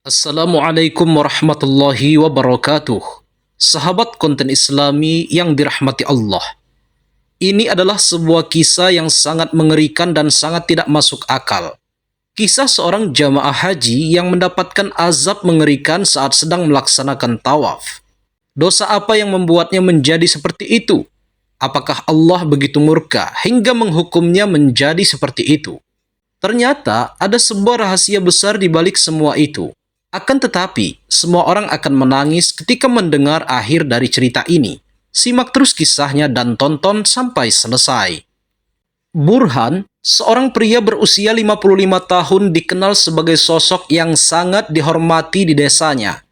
Assalamualaikum warahmatullahi wabarakatuh. Sahabat konten Islami yang dirahmati Allah. Ini adalah sebuah kisah yang sangat mengerikan dan sangat tidak masuk akal. Kisah seorang jamaah haji yang mendapatkan azab mengerikan saat sedang melaksanakan tawaf. Dosa apa yang membuatnya menjadi seperti itu? Apakah Allah begitu murka hingga menghukumnya menjadi seperti itu? Ternyata ada sebuah rahasia besar di balik semua itu. Akan tetapi, semua orang akan menangis ketika mendengar akhir dari cerita ini. Simak terus kisahnya dan tonton sampai selesai. Burhan, seorang pria berusia 55 tahun dikenal sebagai sosok yang sangat dihormati di desanya.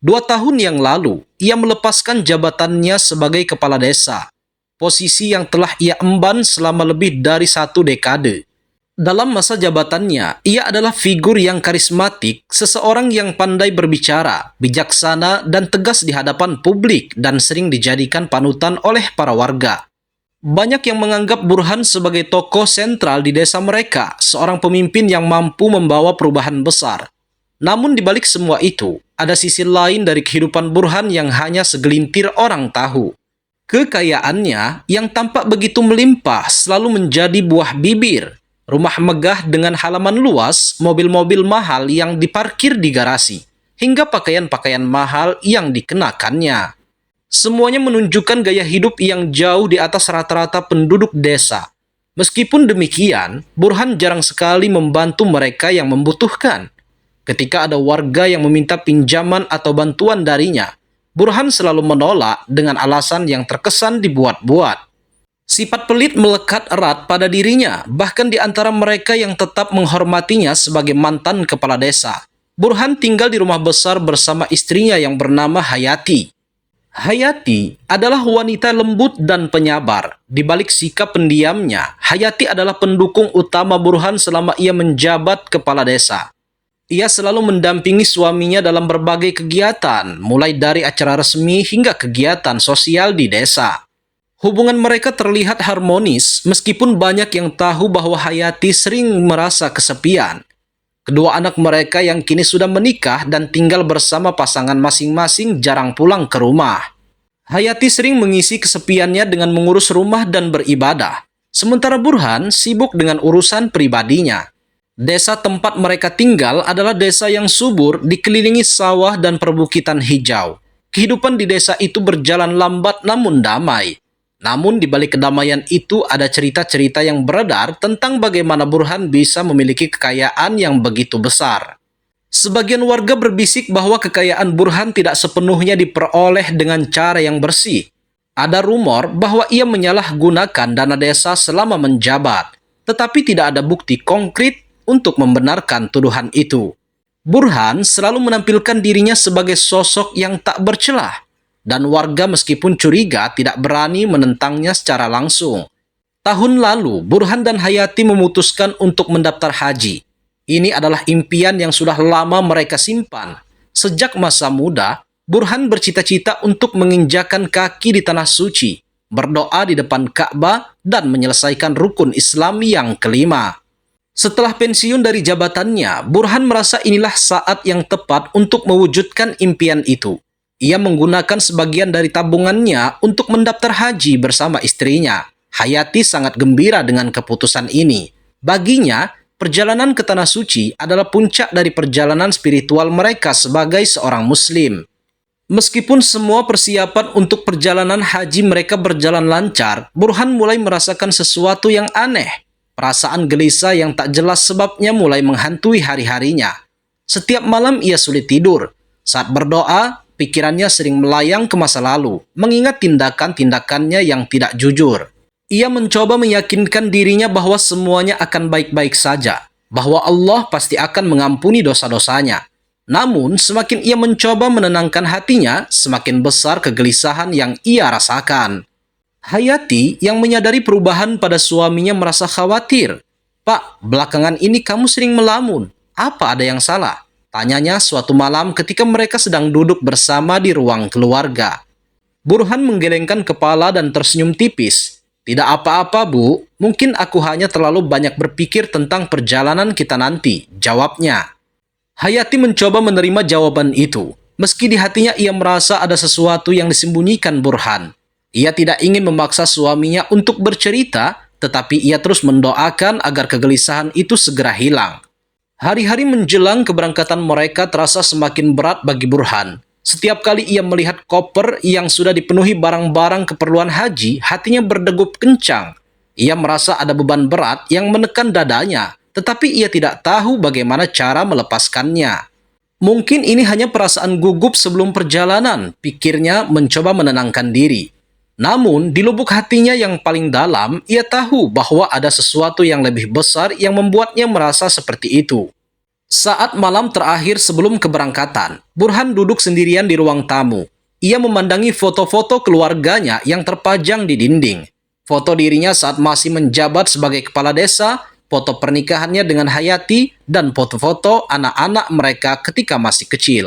2 tahun yang lalu, ia melepaskan jabatannya sebagai kepala desa. Posisi yang telah ia emban selama lebih dari 1 dekade. Dalam masa jabatannya, ia adalah figur yang karismatik, seseorang yang pandai berbicara, bijaksana, dan tegas di hadapan publik dan sering dijadikan panutan oleh para warga. Banyak yang menganggap Burhan sebagai tokoh sentral di desa mereka, seorang pemimpin yang mampu membawa perubahan besar. Namun di balik semua itu, ada sisi lain dari kehidupan Burhan yang hanya segelintir orang tahu. Kekayaannya yang tampak begitu melimpah selalu menjadi buah bibir. Rumah megah dengan halaman luas, mobil-mobil mahal yang diparkir di garasi, hingga pakaian-pakaian mahal yang dikenakannya. Semuanya menunjukkan gaya hidup yang jauh di atas rata-rata penduduk desa. Meskipun demikian, Burhan jarang sekali membantu mereka yang membutuhkan. Ketika ada warga yang meminta pinjaman atau bantuan darinya, Burhan selalu menolak dengan alasan yang terkesan dibuat-buat. Sifat pelit melekat erat pada dirinya, bahkan di antara mereka yang tetap menghormatinya sebagai mantan kepala desa. Burhan tinggal di rumah besar bersama istrinya yang bernama Hayati. Hayati adalah wanita lembut dan penyabar. Di balik sikap pendiamnya, Hayati adalah pendukung utama Burhan selama ia menjabat kepala desa. Ia selalu mendampingi suaminya dalam berbagai kegiatan, mulai dari acara resmi hingga kegiatan sosial di desa. Hubungan mereka terlihat harmonis meskipun banyak yang tahu bahwa Hayati sering merasa kesepian. Kedua anak mereka yang kini sudah menikah dan tinggal bersama pasangan masing-masing jarang pulang ke rumah. Hayati sering mengisi kesepiannya dengan mengurus rumah dan beribadah. Sementara Burhan sibuk dengan urusan pribadinya. Desa tempat mereka tinggal adalah desa yang subur dikelilingi sawah dan perbukitan hijau. Kehidupan di desa itu berjalan lambat namun damai. Namun di balik kedamaian itu ada cerita-cerita yang beredar tentang bagaimana Burhan bisa memiliki kekayaan yang begitu besar. Sebagian warga berbisik bahwa kekayaan Burhan tidak sepenuhnya diperoleh dengan cara yang bersih. Ada rumor bahwa ia menyalahgunakan dana desa selama menjabat, tetapi tidak ada bukti konkret untuk membenarkan tuduhan itu. Burhan selalu menampilkan dirinya sebagai sosok yang tak bercelah, dan warga meskipun curiga tidak berani menentangnya secara langsung. Tahun lalu, Burhan dan Hayati memutuskan untuk mendaftar haji. Ini adalah impian yang sudah lama mereka simpan. Sejak masa muda, Burhan bercita-cita untuk menginjakan kaki di tanah suci, berdoa di depan Ka'bah, dan menyelesaikan rukun Islam yang kelima. Setelah pensiun dari jabatannya, Burhan merasa inilah saat yang tepat untuk mewujudkan impian itu. Ia menggunakan sebagian dari tabungannya untuk mendaftar haji bersama istrinya. Hayati sangat gembira dengan keputusan ini. Baginya, perjalanan ke Tanah Suci adalah puncak dari perjalanan spiritual mereka sebagai seorang Muslim. Meskipun semua persiapan untuk perjalanan haji mereka berjalan lancar, Burhan mulai merasakan sesuatu yang aneh. Perasaan gelisah yang tak jelas sebabnya mulai menghantui hari-harinya. Setiap malam ia sulit tidur. Saat berdoa, pikirannya sering melayang ke masa lalu, mengingat tindakan-tindakannya yang tidak jujur. Ia mencoba meyakinkan dirinya bahwa semuanya akan baik-baik saja, bahwa Allah pasti akan mengampuni dosa-dosanya. Namun, semakin ia mencoba menenangkan hatinya, semakin besar kegelisahan yang ia rasakan. Hayati yang menyadari perubahan pada suaminya merasa khawatir. "Pak, belakangan ini kamu sering melamun. Apa ada yang salah?" Tanyanya suatu malam ketika mereka sedang duduk bersama di ruang keluarga. Burhan menggelengkan kepala dan tersenyum tipis. "Tidak apa-apa, Bu. Mungkin aku hanya terlalu banyak berpikir tentang perjalanan kita nanti," jawabnya. Hayati mencoba menerima jawaban itu. Meski di hatinya ia merasa ada sesuatu yang disembunyikan Burhan. Ia tidak ingin memaksa suaminya untuk bercerita, tetapi ia terus mendoakan agar kegelisahan itu segera hilang. Hari-hari menjelang keberangkatan mereka terasa semakin berat bagi Burhan. Setiap kali ia melihat koper yang sudah dipenuhi barang-barang keperluan haji, hatinya berdegup kencang. Ia merasa ada beban berat yang menekan dadanya, tetapi ia tidak tahu bagaimana cara melepaskannya. Mungkin ini hanya perasaan gugup sebelum perjalanan, pikirnya mencoba menenangkan diri. Namun, di lubuk hatinya yang paling dalam, ia tahu bahwa ada sesuatu yang lebih besar yang membuatnya merasa seperti itu. Saat malam terakhir sebelum keberangkatan, Burhan duduk sendirian di ruang tamu. Ia memandangi foto-foto keluarganya yang terpajang di dinding. Foto dirinya saat masih menjabat sebagai kepala desa, foto pernikahannya dengan Hayati, dan foto-foto anak-anak mereka ketika masih kecil.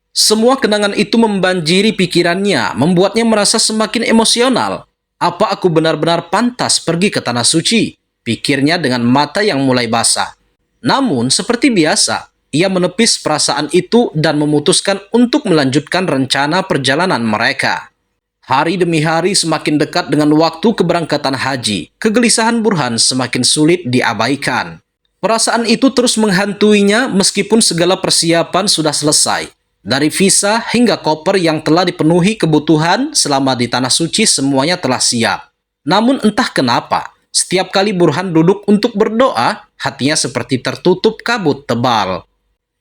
Semua kenangan itu membanjiri pikirannya, membuatnya merasa semakin emosional. Apa aku benar-benar pantas pergi ke Tanah Suci? Pikirnya dengan mata yang mulai basah. Namun, seperti biasa, ia menepis perasaan itu dan memutuskan untuk melanjutkan rencana perjalanan mereka. Hari demi hari semakin dekat dengan waktu keberangkatan haji. Kegelisahan Burhan semakin sulit diabaikan. Perasaan itu terus menghantuinya meskipun segala persiapan sudah selesai. Dari visa hingga koper yang telah dipenuhi kebutuhan selama di Tanah Suci semuanya telah siap. Namun entah kenapa, setiap kali Burhan duduk untuk berdoa, hatinya seperti tertutup kabut tebal.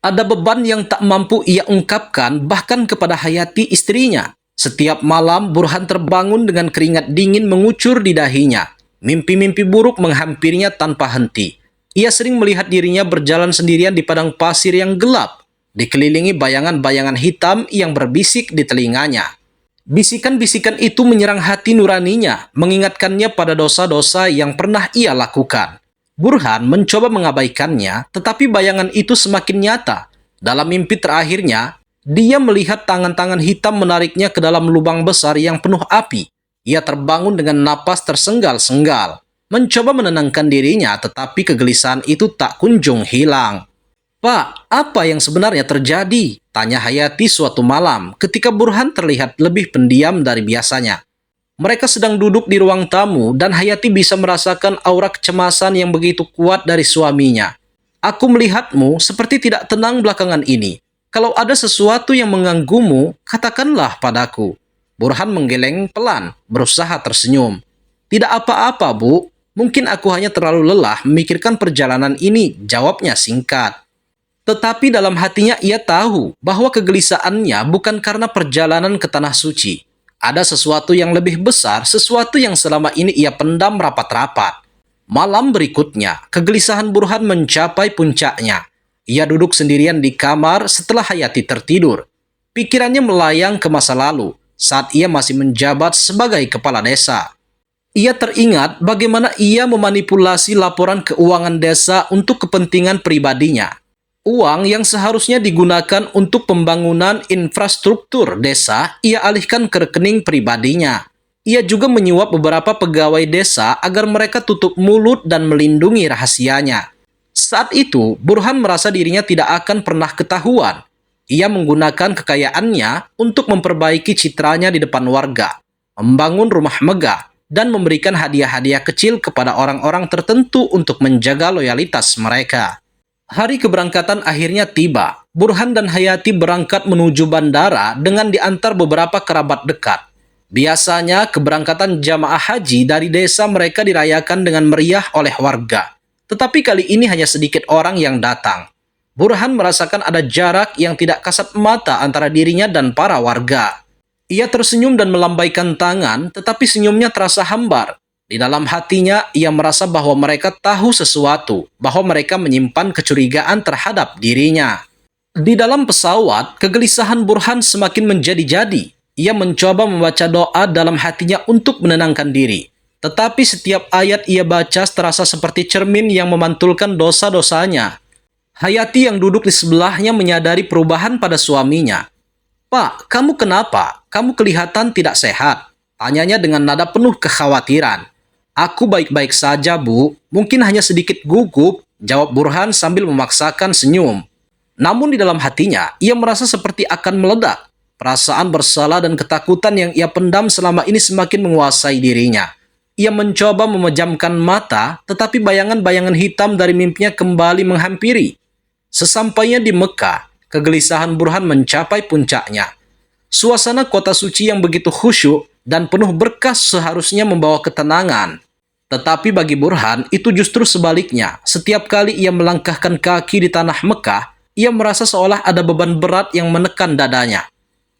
Ada beban yang tak mampu ia ungkapkan bahkan kepada Hayati istrinya. Setiap malam, Burhan terbangun dengan keringat dingin mengucur di dahinya. Mimpi-mimpi buruk menghampirinya tanpa henti. Ia sering melihat dirinya berjalan sendirian di padang pasir yang gelap, dikelilingi bayangan-bayangan hitam yang berbisik di telinganya. Bisikan-bisikan itu menyerang hati nuraninya, mengingatkannya pada dosa-dosa yang pernah ia lakukan. Burhan mencoba mengabaikannya, tetapi bayangan itu semakin nyata. Dalam mimpi terakhirnya, dia melihat tangan-tangan hitam menariknya ke dalam lubang besar yang penuh api. Ia terbangun dengan napas tersenggal-senggal. Mencoba menenangkan dirinya, tetapi kegelisahan itu tak kunjung hilang. "Pak, apa yang sebenarnya terjadi?" tanya Hayati suatu malam ketika Burhan terlihat lebih pendiam dari biasanya. Mereka sedang duduk di ruang tamu dan Hayati bisa merasakan aura kecemasan yang begitu kuat dari suaminya. "Aku melihatmu seperti tidak tenang belakangan ini. Kalau ada sesuatu yang mengganggumu, katakanlah padaku." Burhan menggeleng pelan, berusaha tersenyum. "Tidak apa-apa, Bu. Mungkin aku hanya terlalu lelah memikirkan perjalanan ini," jawabnya singkat. Tetapi dalam hatinya ia tahu bahwa kegelisahannya bukan karena perjalanan ke Tanah Suci. Ada sesuatu yang lebih besar, sesuatu yang selama ini ia pendam rapat-rapat. Malam berikutnya, kegelisahan Burhan mencapai puncaknya. Ia duduk sendirian di kamar setelah Hayati tertidur. Pikirannya melayang ke masa lalu, saat ia masih menjabat sebagai kepala desa. Ia teringat bagaimana ia memanipulasi laporan keuangan desa untuk kepentingan pribadinya. Uang yang seharusnya digunakan untuk pembangunan infrastruktur desa, ia alihkan ke rekening pribadinya. Ia juga menyuap beberapa pegawai desa agar mereka tutup mulut dan melindungi rahasianya. Saat itu, Burhan merasa dirinya tidak akan pernah ketahuan. Ia menggunakan kekayaannya untuk memperbaiki citranya di depan warga, membangun rumah megah, dan memberikan hadiah-hadiah kecil kepada orang-orang tertentu untuk menjaga loyalitas mereka. Hari keberangkatan akhirnya tiba. Burhan dan Hayati berangkat menuju bandara dengan diantar beberapa kerabat dekat. Biasanya, keberangkatan jamaah haji dari desa mereka dirayakan dengan meriah oleh warga. Tetapi kali ini hanya sedikit orang yang datang. Burhan merasakan ada jarak yang tidak kasat mata antara dirinya dan para warga. Ia tersenyum dan melambaikan tangan, tetapi senyumnya terasa hambar. Di dalam hatinya, ia merasa bahwa mereka tahu sesuatu, bahwa mereka menyimpan kecurigaan terhadap dirinya. Di dalam pesawat, kegelisahan Burhan semakin menjadi-jadi. Ia mencoba membaca doa dalam hatinya untuk menenangkan diri. Tetapi setiap ayat ia baca terasa seperti cermin yang memantulkan dosa-dosanya. Hayati yang duduk di sebelahnya menyadari perubahan pada suaminya. "Pak, kamu kenapa? Kamu kelihatan tidak sehat," tanyanya dengan nada penuh kekhawatiran. "Aku baik-baik saja, Bu. Mungkin hanya sedikit gugup," jawab Burhan sambil memaksakan senyum. Namun di dalam hatinya, ia merasa seperti akan meledak. Perasaan bersalah dan ketakutan yang ia pendam selama ini semakin menguasai dirinya. Ia mencoba memejamkan mata, tetapi bayangan-bayangan hitam dari mimpinya kembali menghampiri. Sesampainya di Mekah, kegelisahan Burhan mencapai puncaknya. Suasana kota suci yang begitu khusyuk dan penuh berkah seharusnya membawa ketenangan. Tetapi bagi Burhan, itu justru sebaliknya. Setiap kali ia melangkahkan kaki di tanah Mekah, ia merasa seolah ada beban berat yang menekan dadanya.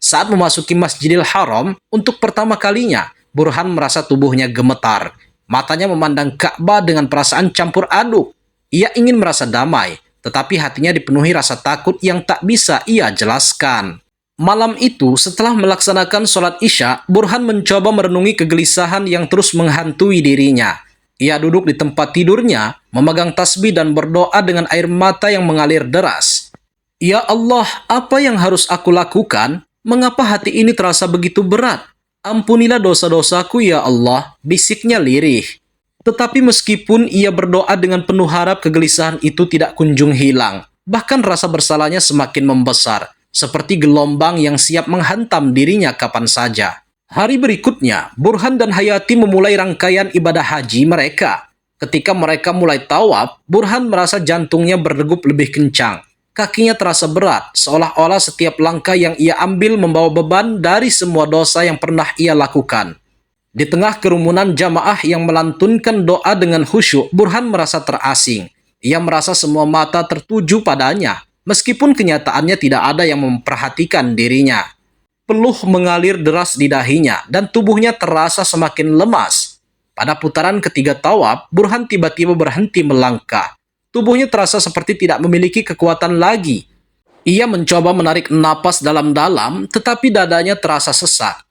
Saat memasuki Masjidil Haram, untuk pertama kalinya, Burhan merasa tubuhnya gemetar. Matanya memandang Ka'bah dengan perasaan campur aduk. Ia ingin merasa damai, tetapi hatinya dipenuhi rasa takut yang tak bisa ia jelaskan. Malam itu, setelah melaksanakan sholat Isya, Burhan mencoba merenungi kegelisahan yang terus menghantui dirinya. Ia duduk di tempat tidurnya, memegang tasbih dan berdoa dengan air mata yang mengalir deras. Ya Allah, apa yang harus aku lakukan? Mengapa hati ini terasa begitu berat? Ampunilah dosa-dosaku ya Allah, bisiknya lirih. Tetapi meskipun ia berdoa dengan penuh harap, kegelisahan itu tidak kunjung hilang. Bahkan rasa bersalahnya semakin membesar, seperti gelombang yang siap menghantam dirinya kapan saja. Hari berikutnya, Burhan dan Hayati memulai rangkaian ibadah haji mereka. Ketika mereka mulai tawaf, Burhan merasa jantungnya berdegup lebih kencang. Kakinya terasa berat, seolah-olah setiap langkah yang ia ambil membawa beban dari semua dosa yang pernah ia lakukan. Di tengah kerumunan jamaah yang melantunkan doa dengan khusyuk, Burhan merasa terasing. Ia merasa semua mata tertuju padanya, meskipun kenyataannya tidak ada yang memperhatikan dirinya. Peluh mengalir deras di dahinya dan tubuhnya terasa semakin lemas. Pada putaran ketiga tawaf, Burhan tiba-tiba berhenti melangkah. Tubuhnya terasa seperti tidak memiliki kekuatan lagi. Ia mencoba menarik napas dalam-dalam, tetapi dadanya terasa sesak.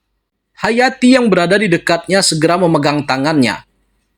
Hayati yang berada di dekatnya segera memegang tangannya.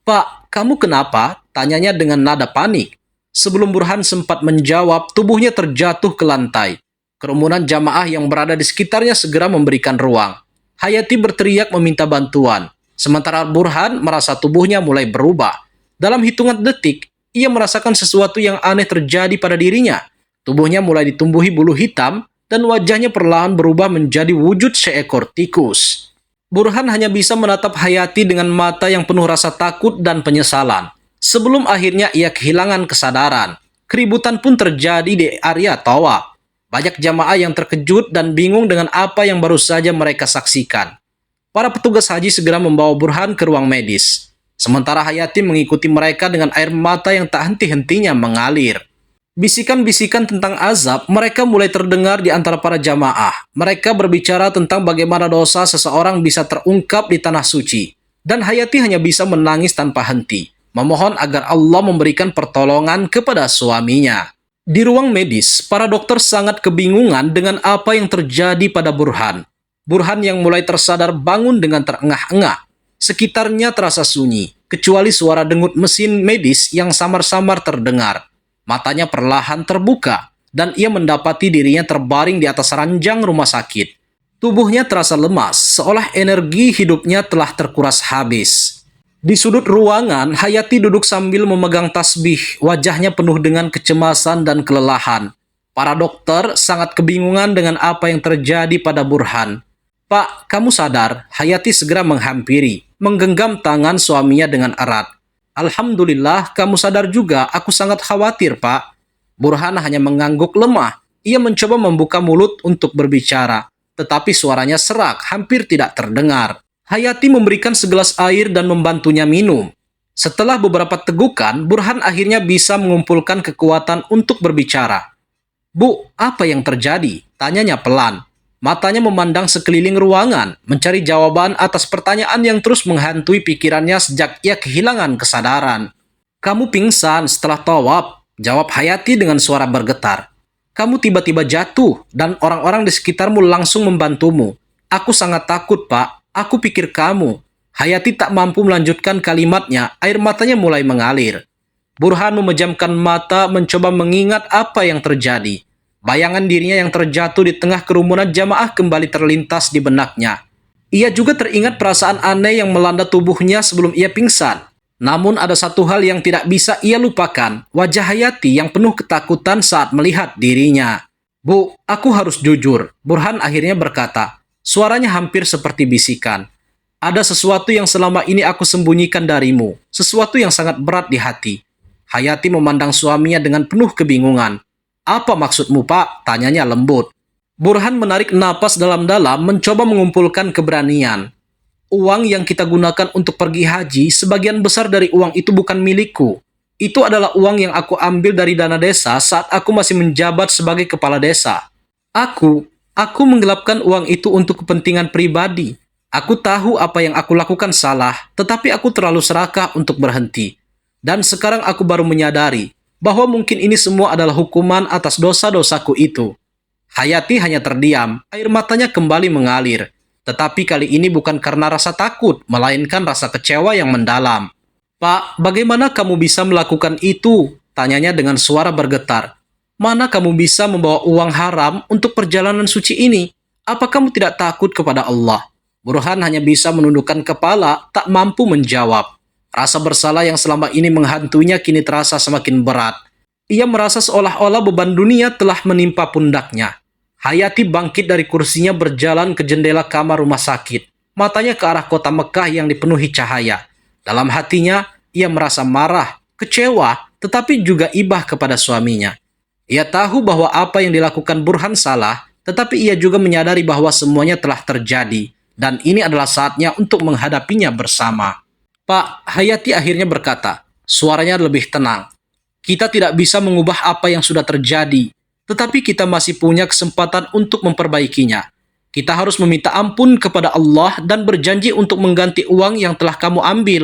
"Pak, kamu kenapa?" tanyanya dengan nada panik. Sebelum Burhan sempat menjawab, tubuhnya terjatuh ke lantai. Kerumunan jamaah yang berada di sekitarnya segera memberikan ruang. Hayati berteriak meminta bantuan, sementara Burhan merasa tubuhnya mulai berubah. Dalam hitungan detik, ia merasakan sesuatu yang aneh terjadi pada dirinya. Tubuhnya mulai ditumbuhi bulu hitam, dan wajahnya perlahan berubah menjadi wujud seekor tikus. Burhan hanya bisa menatap Hayati dengan mata yang penuh rasa takut dan penyesalan. Sebelum akhirnya ia kehilangan kesadaran, keributan pun terjadi di area tawaf. Banyak jamaah yang terkejut dan bingung dengan apa yang baru saja mereka saksikan. Para petugas haji segera membawa Burhan ke ruang medis. Sementara Hayati mengikuti mereka dengan air mata yang tak henti-hentinya mengalir. Bisikan-bisikan tentang azab mereka mulai terdengar di antara para jamaah. Mereka berbicara tentang bagaimana dosa seseorang bisa terungkap di tanah suci. Dan Hayati hanya bisa menangis tanpa henti, memohon agar Allah memberikan pertolongan kepada suaminya. Di ruang medis, para dokter sangat kebingungan dengan apa yang terjadi pada Burhan. Burhan yang mulai tersadar bangun dengan terengah-engah. Sekitarnya terasa sunyi, kecuali suara dengut mesin medis yang samar-samar terdengar. Matanya perlahan terbuka, dan ia mendapati dirinya terbaring di atas ranjang rumah sakit. Tubuhnya terasa lemas, seolah energi hidupnya telah terkuras habis. Di sudut ruangan, Hayati duduk sambil memegang tasbih, wajahnya penuh dengan kecemasan dan kelelahan. Para dokter sangat kebingungan dengan apa yang terjadi pada Burhan. "Pak, kamu sadar?" Hayati segera menghampiri, menggenggam tangan suaminya dengan erat. "Alhamdulillah, kamu sadar juga. Aku sangat khawatir, Pak." Burhan hanya mengangguk lemah. Ia mencoba membuka mulut untuk berbicara, tetapi suaranya serak, hampir tidak terdengar. Hayati memberikan segelas air dan membantunya minum. Setelah beberapa tegukan, Burhan akhirnya bisa mengumpulkan kekuatan untuk berbicara. "Bu, apa yang terjadi?" tanyanya pelan. Matanya memandang sekeliling ruangan, mencari jawaban atas pertanyaan yang terus menghantui pikirannya sejak ia kehilangan kesadaran. "Kamu pingsan setelah tawaf," jawab Hayati dengan suara bergetar. "Kamu tiba-tiba jatuh, dan orang-orang di sekitarmu langsung membantumu. Aku sangat takut, Pak. Aku pikir kamu." Hayati tak mampu melanjutkan kalimatnya, air matanya mulai mengalir. Burhan memejamkan mata, mencoba mengingat apa yang terjadi. Bayangan dirinya yang terjatuh di tengah kerumunan jamaah kembali terlintas di benaknya. Ia juga teringat perasaan aneh yang melanda tubuhnya sebelum ia pingsan. Namun ada satu hal yang tidak bisa ia lupakan, wajah Hayati yang penuh ketakutan saat melihat dirinya. "Bu, aku harus jujur," Burhan akhirnya berkata. Suaranya hampir seperti bisikan. "Ada sesuatu yang selama ini aku sembunyikan darimu, sesuatu yang sangat berat di hati." Hayati memandang suaminya dengan penuh kebingungan. "Apa maksudmu, Pak?" tanyanya lembut. Burhan menarik napas dalam-dalam mencoba mengumpulkan keberanian. "Uang yang kita gunakan untuk pergi haji, sebagian besar dari uang itu bukan milikku. Itu adalah uang yang aku ambil dari dana desa saat aku masih menjabat sebagai kepala desa. Aku menggelapkan uang itu untuk kepentingan pribadi. Aku tahu apa yang aku lakukan salah, tetapi aku terlalu serakah untuk berhenti. Dan sekarang aku baru menyadari bahwa mungkin ini semua adalah hukuman atas dosa-dosaku itu." Hayati hanya terdiam, air matanya kembali mengalir. Tetapi kali ini bukan karena rasa takut, melainkan rasa kecewa yang mendalam. "Pak, bagaimana kamu bisa melakukan itu?" tanyanya dengan suara bergetar. "Mana kamu bisa membawa uang haram untuk perjalanan suci ini? Apa kamu tidak takut kepada Allah?" Burhan hanya bisa menundukkan kepala, tak mampu menjawab. Rasa bersalah yang selama ini menghantuinya kini terasa semakin berat. Ia merasa seolah-olah beban dunia telah menimpa pundaknya. Hayati bangkit dari kursinya berjalan ke jendela kamar rumah sakit. Matanya ke arah kota Mekah yang dipenuhi cahaya. Dalam hatinya, ia merasa marah, kecewa, tetapi juga ibah kepada suaminya. Ia tahu bahwa apa yang dilakukan Burhan salah, tetapi ia juga menyadari bahwa semuanya telah terjadi, dan ini adalah saatnya untuk menghadapinya bersama. "Pak," Hayati akhirnya berkata, suaranya lebih tenang. "Kita tidak bisa mengubah apa yang sudah terjadi, tetapi kita masih punya kesempatan untuk memperbaikinya. Kita harus meminta ampun kepada Allah dan berjanji untuk mengganti uang yang telah kamu ambil.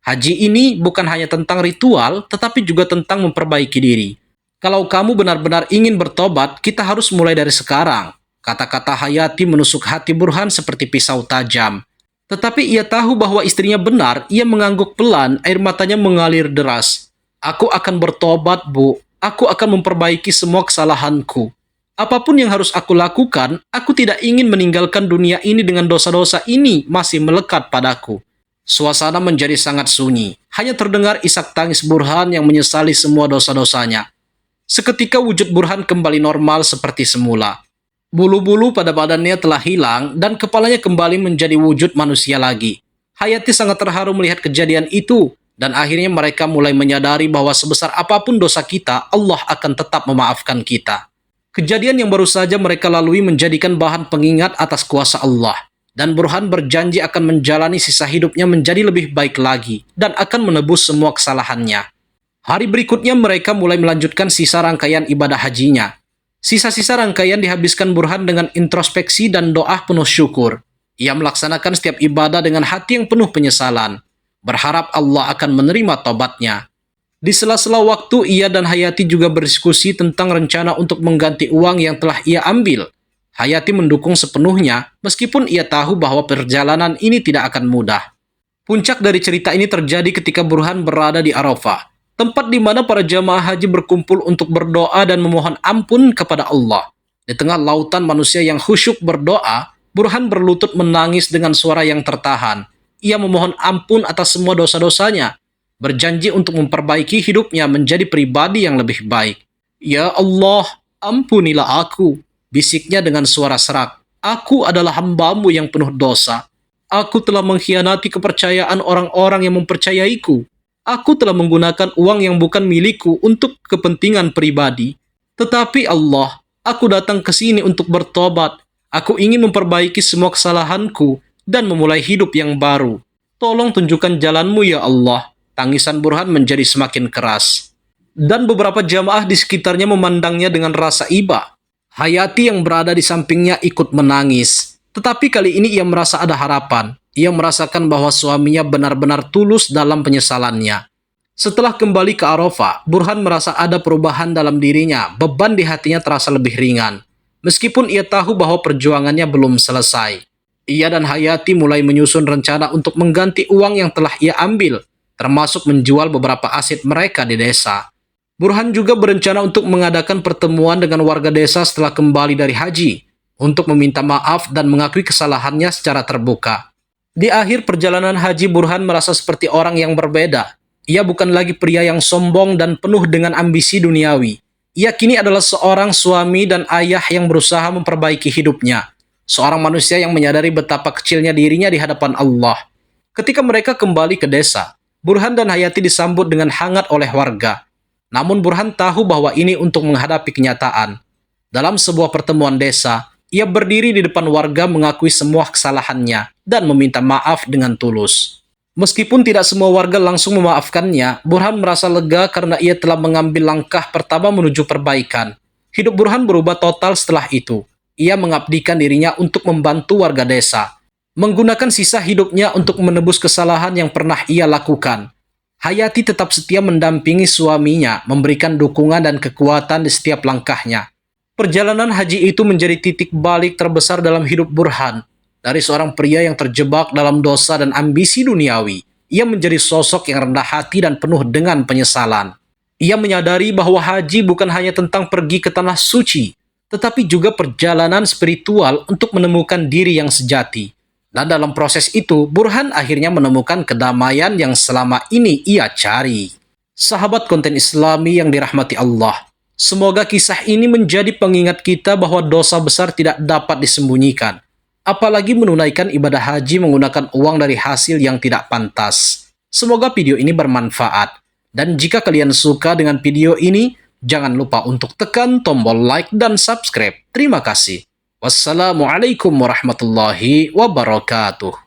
Haji ini bukan hanya tentang ritual, tetapi juga tentang memperbaiki diri. Kalau kamu benar-benar ingin bertobat, kita harus mulai dari sekarang." Kata-kata Hayati menusuk hati Burhan seperti pisau tajam. Tetapi ia tahu bahwa istrinya benar, ia mengangguk pelan, air matanya mengalir deras. "Aku akan bertobat, Bu. Aku akan memperbaiki semua kesalahanku. Apapun yang harus aku lakukan, aku tidak ingin meninggalkan dunia ini dengan dosa-dosa ini masih melekat padaku." Suasana menjadi sangat sunyi. Hanya terdengar isak tangis Burhan yang menyesali semua dosa-dosanya. Seketika wujud Burhan kembali normal seperti semula. Bulu-bulu pada badannya telah hilang dan kepalanya kembali menjadi wujud manusia lagi. Hayati sangat terharu melihat kejadian itu, dan akhirnya mereka mulai menyadari bahwa sebesar apapun dosa kita, Allah akan tetap memaafkan kita. Kejadian yang baru saja mereka lalui menjadikan bahan pengingat atas kuasa Allah, dan Burhan berjanji akan menjalani sisa hidupnya menjadi lebih baik lagi, dan akan menebus semua kesalahannya. Hari berikutnya mereka mulai melanjutkan sisa rangkaian ibadah hajinya. Sisa-sisa rangkaian dihabiskan Burhan dengan introspeksi dan doa penuh syukur. Ia melaksanakan setiap ibadah dengan hati yang penuh penyesalan, berharap Allah akan menerima tobatnya. Di sela-sela waktu, ia dan Hayati juga berdiskusi tentang rencana untuk mengganti uang yang telah ia ambil. Hayati mendukung sepenuhnya, meskipun ia tahu bahwa perjalanan ini tidak akan mudah. Puncak dari cerita ini terjadi ketika Burhan berada di Arafah, tempat di mana para jamaah haji berkumpul untuk berdoa dan memohon ampun kepada Allah. Di tengah lautan manusia yang khusyuk berdoa, Burhan berlutut menangis dengan suara yang tertahan. Ia memohon ampun atas semua dosa-dosanya, berjanji untuk memperbaiki hidupnya menjadi pribadi yang lebih baik. "Ya Allah, ampunilah aku," bisiknya dengan suara serak. "Aku adalah hamba-Mu yang penuh dosa. Aku telah mengkhianati kepercayaan orang-orang yang mempercayaiku. Aku telah menggunakan uang yang bukan milikku untuk kepentingan pribadi. Tetapi Allah, aku datang ke sini untuk bertobat. Aku ingin memperbaiki semua kesalahanku dan memulai hidup yang baru. Tolong tunjukkan jalan-Mu ya Allah." Tangisan Burhan menjadi semakin keras. Dan beberapa jamaah di sekitarnya memandangnya dengan rasa iba. Hayati yang berada di sampingnya ikut menangis. Tetapi kali ini ia merasa ada harapan. Ia merasakan bahwa suaminya benar-benar tulus dalam penyesalannya. Setelah kembali ke Arafah, Burhan merasa ada perubahan dalam dirinya. Beban di hatinya terasa lebih ringan. Meskipun ia tahu bahwa perjuangannya belum selesai. Ia dan Hayati mulai menyusun rencana untuk mengganti uang yang telah ia ambil, termasuk menjual beberapa aset mereka di desa. Burhan juga berencana untuk mengadakan pertemuan dengan warga desa setelah kembali dari haji, untuk meminta maaf dan mengakui kesalahannya secara terbuka. Di akhir perjalanan haji, Burhan merasa seperti orang yang berbeda. Ia bukan lagi pria yang sombong dan penuh dengan ambisi duniawi. Ia kini adalah seorang suami dan ayah yang berusaha memperbaiki hidupnya. Seorang manusia yang menyadari betapa kecilnya dirinya di hadapan Allah. Ketika mereka kembali ke desa, Burhan dan Hayati disambut dengan hangat oleh warga. Namun Burhan tahu bahwa ini untuk menghadapi kenyataan. Dalam sebuah pertemuan desa, ia berdiri di depan warga mengakui semua kesalahannya dan meminta maaf dengan tulus. Meskipun tidak semua warga langsung memaafkannya, Burhan merasa lega karena ia telah mengambil langkah pertama menuju perbaikan. Hidup Burhan berubah total setelah itu. Ia mengabdikan dirinya untuk membantu warga desa, menggunakan sisa hidupnya untuk menebus kesalahan yang pernah ia lakukan. Hayati tetap setia mendampingi suaminya, memberikan dukungan dan kekuatan di setiap langkahnya. Perjalanan haji itu menjadi titik balik terbesar dalam hidup Burhan. Dari seorang pria yang terjebak dalam dosa dan ambisi duniawi, ia menjadi sosok yang rendah hati dan penuh dengan penyesalan. Ia menyadari bahwa haji bukan hanya tentang pergi ke tanah suci, tetapi juga perjalanan spiritual untuk menemukan diri yang sejati. Dan dalam proses itu, Burhan akhirnya menemukan kedamaian yang selama ini ia cari. Sahabat konten Islami yang dirahmati Allah, semoga kisah ini menjadi pengingat kita bahwa dosa besar tidak dapat disembunyikan. Apalagi menunaikan ibadah haji menggunakan uang dari hasil yang tidak pantas. Semoga video ini bermanfaat. Dan jika kalian suka dengan video ini, jangan lupa untuk tekan tombol like dan subscribe. Terima kasih. Wassalamualaikum warahmatullahi wabarakatuh.